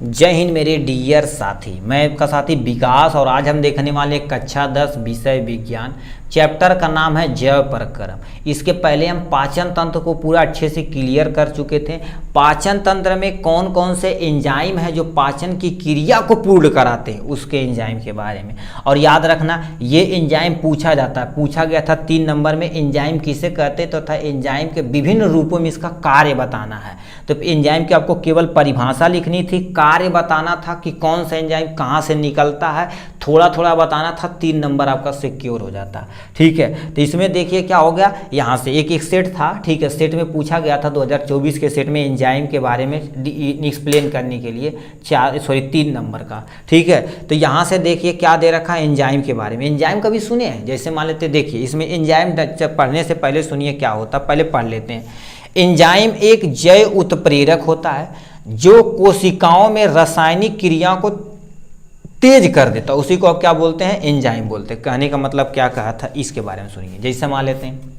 जय हिंद मेरे डियर साथी, मैं आपका साथी विकास और आज हम देखने वाले कक्षा 10 विषय विज्ञान चैप्टर का नाम है जैव प्रक्रम। इसके पहले हम पाचन तंत्र को पूरा अच्छे से क्लियर कर चुके थे। पाचन तंत्र में कौन कौन से एंजाइम है जो पाचन की क्रिया को पूर्ण कराते हैं, उसके एंजाइम के बारे में। और याद रखना ये एंजाइम पूछा जाता है, पूछा गया था 3 नंबर में, एंजाइम किसे कहते तो था एंजाइम के विभिन्न रूपों में इसका कार्य बताना है। तो एंजाइम की आपको केवल परिभाषा लिखनी थी, कार्य बताना था कि कौन सा एंजाइम कहाँ से निकलता है, थोड़ा थोड़ा बताना था, 3 नंबर आपका सिक्योर हो जाता। ठीक है, तो इसमें देखिए क्या हो गया, यहाँ से एक सेट था। ठीक है, सेट में पूछा गया था 2024 के सेट में एंजाइम के बारे में एक्सप्लेन करने के लिए 3 नंबर का। ठीक है, तो यहाँ से देखिए क्या दे रखा है एंजाइम के बारे में। एंजाइम कभी सुने हैं? जैसे मान लेते देखिए इसमें एंजाइम पढ़ने से पहले सुनिए क्या होता है, पहले पढ़ लेते हैं। एंजाइम एक जैव उत्प्रेरक होता है जो कोशिकाओं में रासायनिक क्रिया को तेज कर देता है, उसी को आप क्या बोलते हैं, एंजाइम बोलते हैं। कहने का मतलब क्या कहा था इसके बारे में सुनिए। जैसे मान लेते हैं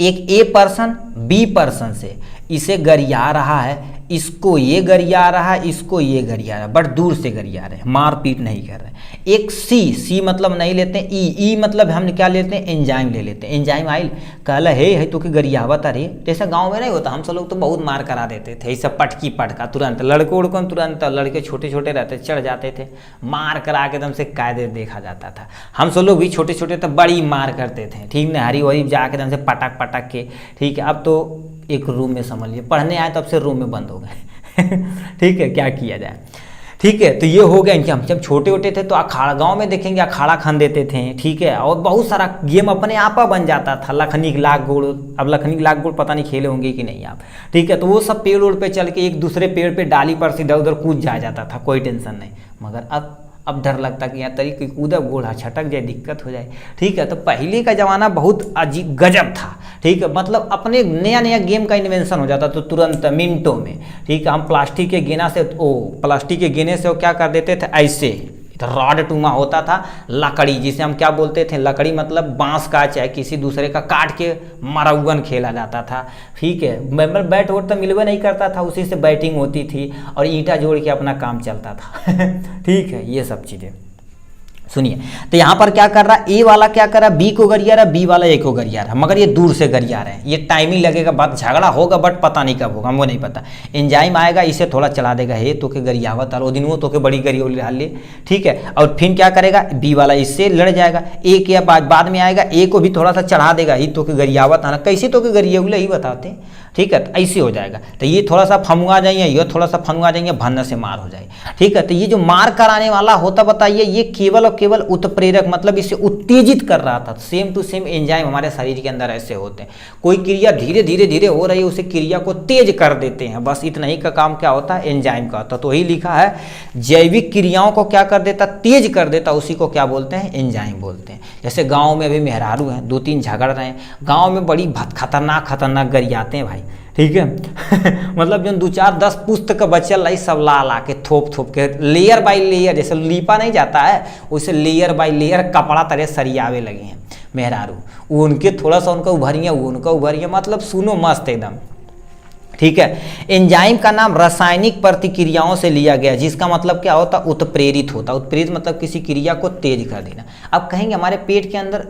एक ए पर्सन बी पर्सन से इसे गरिया रहा है, इसको ये गरिया रहा है, इसको ये गरिया रहा है, बट दूर से गरिया रहे हैं, मारपीट नहीं कर रहे हैं। एक सी मतलब नहीं लेते हैं, ई मतलब हम क्या लेते हैं, एंजाइम ले लेते हैं। एंजाइम आइल कहला है तो कि गरियावत अरे, जैसा गांव में नहीं होता, हम सब लोग तो बहुत मार करा देते थे, ऐसा पटकी पटका तुरंत, लड़कों उड़कों तुरंत, लड़के छोटे छोटे रहते चढ़ जाते थे, मार करा के एकदम से कायदे देखा जाता था। हम सब लोग भी छोटे छोटे तो बड़ी मार करते थे, ठीक ना, हरी वरी जाके एकदम से पटक पटक के। ठीक है, अब तो एक रूम में समझ लिए, पढ़ने आए तब से रूम में बंद हो गए। ठीक है, क्या किया जाए। ठीक है, तो ये हो गया कि हम जब छोटे होते थे तो अखाड़ा, गांव में देखेंगे अखाड़ा खान देते थे। ठीक है, और बहुत सारा गेम अपने आप बन जाता था, लखनी लाख गुड़। अब लखनी लाख गुड़ पता नहीं खेले होंगे कि नहीं आप। ठीक है, तो वो सब पेड़ उड़ पे चल के एक दूसरे पेड़ पे डाली पर से इधर उधर कूद जाता था, कोई टेंशन नहीं। मगर अब डर लगता कि यहाँ तरीके कूदा बूढ़ा छटक जाए, दिक्कत हो जाए। ठीक है, तो पहले का ज़माना बहुत अजीब गजब था। ठीक है, मतलब अपने नया नया गेम का इन्वेंशन हो जाता तो तुरंत मिनटों में। ठीक है, हम प्लास्टिक के गेना से प्लास्टिक के गेने से वो क्या कर देते थे, ऐसे रॉड टूमा होता था, लकड़ी जिसे हम क्या बोलते थे, लकड़ी मतलब बांस का चाहे किसी दूसरे का काट के मरौगन खेला जाता था। ठीक है, बैट वोट तो मिलवे नहीं करता था, उसी से बैटिंग होती थी और ईंटा जोड़ के अपना काम चलता था। ठीक है, ये सब चीज़ें सुनिए। तो यहाँ पर क्या कर रहा है, ए वाला क्या कर रहा है, बी को गरिया रहा है, बी वाला ए को गरिया रहा है, मगर ये दूर से गरिया रहे हैं। ये टाइमिंग लगेगा, बात झगड़ा होगा बट पता नहीं कब होगा, हमको नहीं पता। एंजाइम आएगा, इसे थोड़ा चला देगा, हे तो के गरियावत और दिन वो तो के बड़ी गरियोली डाल ले। ठीक है, और फिर क्या करेगा, बी वाला इससे लड़ जाएगा, ए के बाद में आएगा, ए को भी थोड़ा सा चढ़ा देगा, ही तो के गरियावत आना, कैसे तो के गरियोले ही बताते। ठीक है, तो ऐसे हो जाएगा। तो ये थोड़ा सा फमुआ जाएंगे, ये थोड़ा सा फमुआ जाएंगे, भन्न से मार हो जाए। ठीक है, तो ये जो मार कराने वाला होता बताइए, ये केवल और केवल उत्प्रेरक, मतलब इसे उत्तेजित कर रहा था। सेम टू सेम एंजाइम हमारे शरीर के अंदर ऐसे होते हैं, कोई क्रिया धीरे धीरे धीरे हो रही है, उसे क्रिया को तेज कर देते हैं। बस इतना ही का काम क्या होता है, एंजाइम का होता है। तो वही लिखा है, जैविक क्रियाओं को क्या कर देता, तेज कर देता, उसी को क्या बोलते हैं, एंजाइम बोलते हैं। जैसे गाँव में अभी मेहरारू हैं, 2-3 झगड़ रहे हैं, गाँव में बड़ी खतरनाक गरियाते हैं भाई। ठीक है, मतलब जो 2-4-10 पुस्तक का बच्चा लाई सब ला के थोप के लेयर बाय लेयर, जैसे लीपा नहीं जाता है वैसे लेयर बाय लेयर कपड़ा तरह सरियावे लगे हैं मेहरारू। उनके थोड़ा सा उनका उभरिया, उनका उभरिया, मतलब सुनो मस्त एकदम। ठीक है, एंजाइम का नाम रासायनिक प्रतिक्रियाओं से लिया गया, जिसका मतलब क्या होता, उत्प्रेरित होता। उत्प्रेरित मतलब किसी क्रिया को तेज कर देना। अब कहेंगे हमारे पेट के अंदर,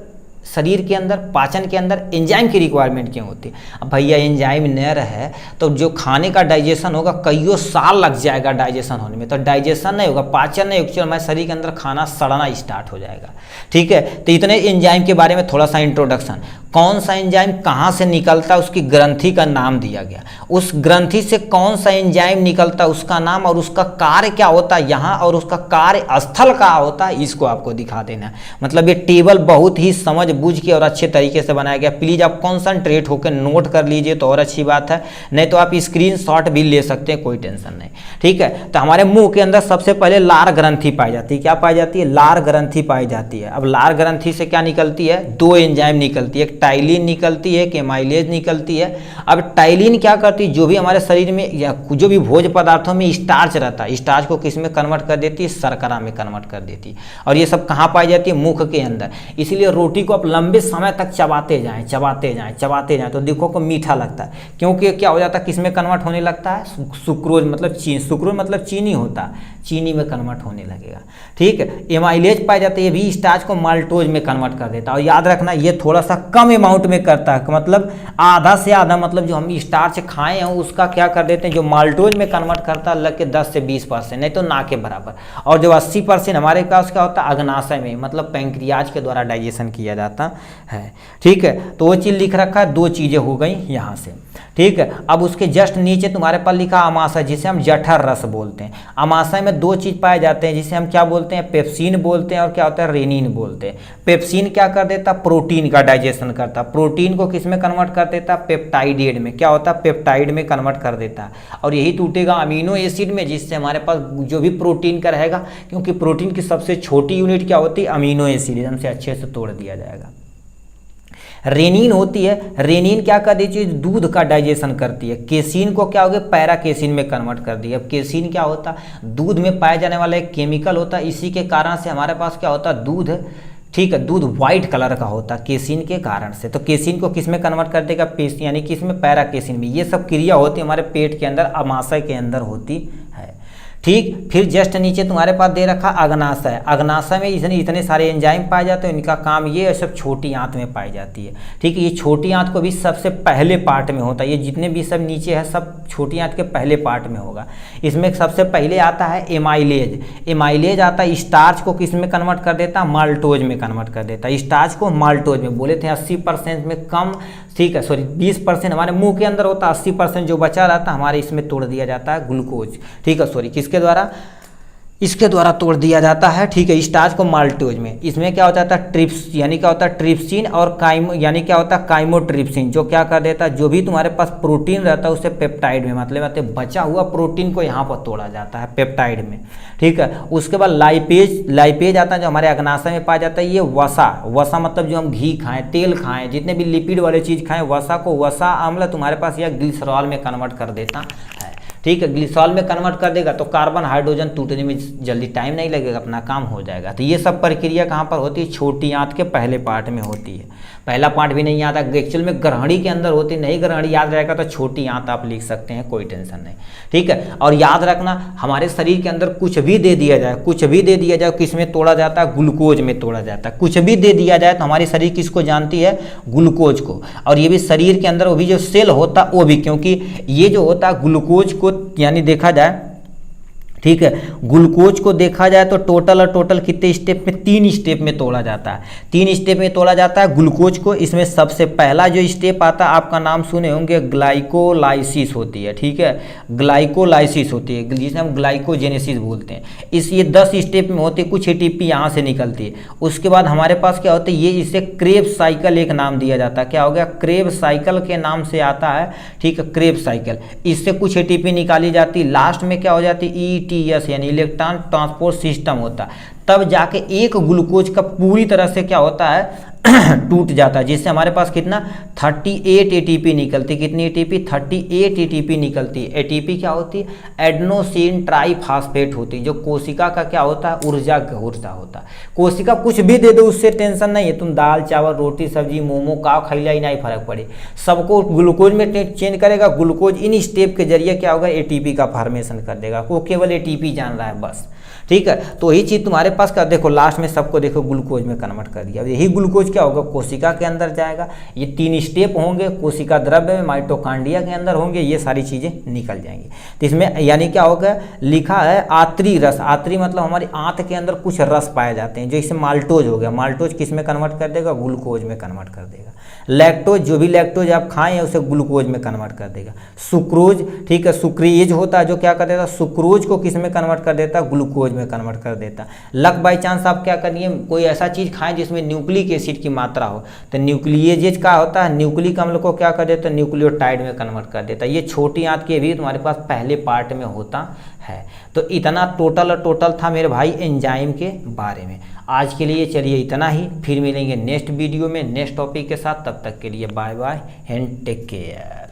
शरीर के अंदर, पाचन के अंदर एंजाइम की रिक्वायरमेंट क्यों होती है। अब भैया एंजाइम न रहे तो जो खाने का डाइजेशन होगा कईयों साल लग जाएगा डाइजेशन होने में, तो डाइजेशन नहीं होगा, पाचन नहीं होगा, हमारे शरीर के अंदर खाना सड़ना स्टार्ट हो जाएगा। ठीक है, तो इतने एंजाइम के बारे में थोड़ा सा इंट्रोडक्शन। कौन सा एंजाइम कहाँ से निकलता है, उसकी ग्रंथि का नाम दिया गया। उस ग्रंथि से कौन सा एंजाइम निकलता है, उसका नाम और उसका कार्य क्या होता है यहाँ, और उसका कार्य स्थल कहाँ होता है, इसको आपको दिखा देना है। मतलब ये टेबल बहुत ही समझ बूझ के और अच्छे तरीके से बनाया गया। प्लीज़ आप कॉन्सेंट्रेट होकर नोट कर लीजिए तो और अच्छी बात है, नहीं तो आप स्क्रीनशॉट भी ले सकते हैं, कोई टेंशन नहीं। ठीक है, तो हमारे मुंह के अंदर सबसे पहले लार ग्रंथि पाई जाती है। क्या पाई जाती है, लार ग्रंथि पाई जाती है। अब लार ग्रंथि से क्या निकलती है, 2 एंजाइम निकलती है, एक टाइलिन निकलती है, एक एमाइलेज निकलती है। अब टाइलिन क्या करती है, जो भी हमारे शरीर में या जो भी भोज्य पदार्थों में स्टार्च रहता है, स्टार्च को किस में कन्वर्ट कर देती है, शर्करा में कन्वर्ट कर देती है। और ये सब कहाँ पाई जाती है, मुख के अंदर। इसीलिए रोटी को आप आप लंबे समय तक चबाते जाएं चबाते जाएं चबाते जाएं तो देखो को मीठा लगता है, क्योंकि क्या हो जाता है, किस में कन्वर्ट होने लगता है, सुक्रोज मतलब सुक्रोज मतलब चीनी होता है, चीनी में कन्वर्ट होने लगेगा। ठीक है, एमाइलेज पाया जाता है, ये भी स्टार्च को माल्टोज में कन्वर्ट कर देता है। और याद रखना ये थोड़ा सा कम अमाउंट में करता है, मतलब आधा से आधा, मतलब जो हम स्टार्च खाए हैं उसका क्या कर देते हैं, जो माल्टोज में कन्वर्ट करता है लग के 10 से 20%, नहीं तो ना के बराबर। और जो 80% हमारे पास क्या होता है, अग्नाशय में, मतलब पैंक्रियाज के द्वारा डाइजेशन किया जाता है। ठीक है, तो वो चीज़ लिख रखा है, दो चीज़ें हो गई यहाँ से। ठीक है, अब उसके जस्ट नीचे तुम्हारे पास लिखा अमाशय, जिसे हम जठर रस बोलते हैं। अमाशय में दो चीज़ पाए जाते हैं, जिसे हम क्या बोलते हैं, पेप्सिन बोलते हैं, और क्या होता है, रेनिन बोलते हैं। पेप्सिन क्या कर देता, प्रोटीन का डाइजेशन करता, प्रोटीन को किस में कन्वर्ट कर देता, पेप्टाइडेड में, क्या होता है, पेप्टाइड में कन्वर्ट कर देता। और यही टूटेगा अमीनो एसिड में, जिससे हमारे पास जो भी प्रोटीन का रहेगा, क्योंकि प्रोटीन की सबसे छोटी यूनिट क्या होती है, अमीनो एसिड, एकदम से अच्छे से तोड़ दिया जाएगा। रेनिन होती है, रेनिन क्या कर देती है, दूध का डाइजेशन करती है। केसिन को क्या हो गया, पैरा केसिन में कन्वर्ट कर दिया। अब केसिन क्या होता है, दूध में पाया जाने वाला एक केमिकल होता है, इसी के कारण से हमारे पास क्या होता है, दूध, ठीक है, दूध व्हाइट कलर का होता है केसिन के कारण से। तो केसिन को किस में कन्वर्ट कर देगा, पेस्ट, यानी कि इसमें पैरा केसिन में। ये सब क्रिया होती है हमारे पेट के अंदर, अमाशय के अंदर होती है। ठीक, फिर जस्ट नीचे तुम्हारे पास दे रखा अग्नाशय। अग्नाशय में इतने सारे एंजाइम पाए जाते हैं, इनका काम ये है, सब छोटी आंत में पाई जाती है। ठीक है, ये छोटी आंत को भी सबसे पहले पार्ट में होता है, ये जितने भी सब नीचे है सब छोटी आंत के पहले पार्ट में होगा। इसमें सबसे पहले आता है एमाइलेज। एमाइलेज आता है, स्टार्च को किस में कन्वर्ट कर देता है, माल्टोज में कन्वर्ट कर देता है। स्टार्च को माल्टोज में, बोले थे 80% में कम, ठीक है, सॉरी 20% हमारे मुंह के अंदर होता है, 80% जो बचा रहता है हमारे इसमें तोड़ दिया जाता है ग्लूकोज। ठीक है, सॉरी किसके द्वारा, इसके द्वारा तोड़ दिया जाता है। ठीक है, स्टार्च को माल्टोज में। इसमें क्या होता है, ट्रिप्स, यानी क्या होता है, ट्रिप्सिन, और काइमो, यानी क्या होता है, काइमोट्रिप्सिन, जो क्या कर देता है, जो भी तुम्हारे पास प्रोटीन रहता है उसे पेप्टाइड में, मतलब बचा हुआ प्रोटीन को यहाँ पर तोड़ा जाता है पेप्टाइड में। ठीक है, उसके बाद लाइपेज, लाइपेज आता है जो हमारे अग्नाशय में पाया जाता है। ये वसा, वसा मतलब जो हम घी खाएं, तेल खाएं, जितने भी लिपिड वाले चीज़ खाएं, वसा को वसा अम्ल तुम्हारे पास या ग्लिसरॉल में कन्वर्ट कर देता है। ठीक है, ग्लिसरॉल में कन्वर्ट कर देगा तो कार्बन हाइड्रोजन टूटने में जल्दी टाइम नहीं लगेगा, अपना काम हो जाएगा। तो ये सब प्रक्रिया कहाँ पर होती है, छोटी आंत के पहले पार्ट में होती है। पहला पार्ट भी नहीं याद है, एक्चुअल में ग्रहणी के अंदर होती, नहीं ग्रहणी याद रहेगा तो छोटी आंत आप लिख सकते हैं, कोई टेंशन नहीं। ठीक है, और याद रखना हमारे शरीर के अंदर कुछ भी दे दिया जाए, कुछ भी दे दिया जाए, किस में तोड़ा जाता है, ग्लूकोज में तोड़ा जाता है। कुछ भी दे दिया जाए तो हमारी शरीर किसको जानती है, ग्लूकोज को। और ये भी शरीर के अंदर वो भी जो सेल होता है वो भी, क्योंकि ये जो होता है ग्लूकोज को, यानी देखा जाए, ठीक है, ग्लूकोज को देखा जाए तो टोटल कितने स्टेप में, 3 स्टेप में तोड़ा जाता है। 3 स्टेप में तोड़ा जाता है ग्लूकोज को। इसमें सबसे पहला जो स्टेप आता है, आपका नाम सुने होंगे, ग्लाइकोलाइसिस होती है। ठीक है, ग्लाइकोलाइसिस होती है, जिसे हम ग्लाइकोजेनेसिस बोलते हैं। ये 10 स्टेप में होती है, कुछ एटीपी यहाँ से निकलती है। उसके बाद हमारे पास क्या होता है, ये इसे क्रेब्स साइकिल एक नाम दिया जाता है। क्या हो गया, क्रेब्स साइकिल के नाम से आता है। ठीक है, क्रेब्स साइकिल, इससे कुछ एटीपी निकाली जाती है। लास्ट में क्या हो जाती है, ETS यानी इलेक्ट्रॉन ट्रांसपोर्ट सिस्टम होता है। तब जाके एक ग्लूकोज का पूरी तरह से क्या होता है, टूट जाता है, जिससे हमारे पास कितना 38 एटीपी निकलती। कितनी एटीपी, 38 एटीपी निकलती है। एटीपी क्या होती है, एडेनोसिन ट्राइफॉस्फेट होती है, जो कोशिका का क्या होता है, ऊर्जा होता है। कोशिका कुछ भी दे दो उससे टेंशन नहीं है, तुम दाल चावल रोटी सब्जी मोमो खाओ, खैला ही नहीं फर्क पड़े, सबको ग्लूकोज में चेंज करेगा। ग्लूकोज इन स्टेप के जरिए क्या होगा, एटीपी का फॉर्मेशन कर देगा। वो केवल एटीपी जान रहा है बस। ठीक है, तो यही चीज़ तुम्हारे पास का देखो, लास्ट में सबको देखो ग्लूकोज में कन्वर्ट कर दिया। यही ग्लूकोज क्या होगा, कोशिका के अंदर जाएगा। ये 3 स्टेप होंगे, कोशिका द्रव्य में, माइटोकांड्रिया के अंदर होंगे, ये सारी चीज़ें निकल जाएंगी। तो इसमें यानी क्या होगा, लिखा है आत्री रस। आत्री मतलब हमारी आंत के अंदर कुछ रस पाए जाते हैं, जैसे माल्टोज हो गया, माल्टोज किस में कन्वर्ट कर देगा, ग्लूकोज में कन्वर्ट कर देगा। लैक्टोज, जो भी लैक्टोज आप खाएं उसे ग्लूकोज में कन्वर्ट कर देगा। सुक्रोज, ठीक है, सुक्रेज होता है जो क्या कर देता, सुक्रोज को किस में कन्वर्ट कर देता, ग्लूकोज में कन्वर्ट कर देता। लक बाई चांस आप क्या करिए, कोई ऐसा चीज़ खाएं जिसमें न्यूक्लिक एसिड की मात्रा हो, तो न्यूक्लिएजेज का होता है, न्यूक्लिक अम्ल को क्या कर देता है, न्यूक्लियोटाइड में कन्वर्ट कर देता है। ये छोटी आंत के भी तुम्हारे पास पहले पार्ट में होता है। तो इतना टोटल था मेरे भाई एंजाइम के बारे में। आज के लिए चलिए इतना ही, फिर मिलेंगे नेक्स्ट वीडियो में नेक्स्ट टॉपिक के साथ। तब तक के लिए bye bye and take care.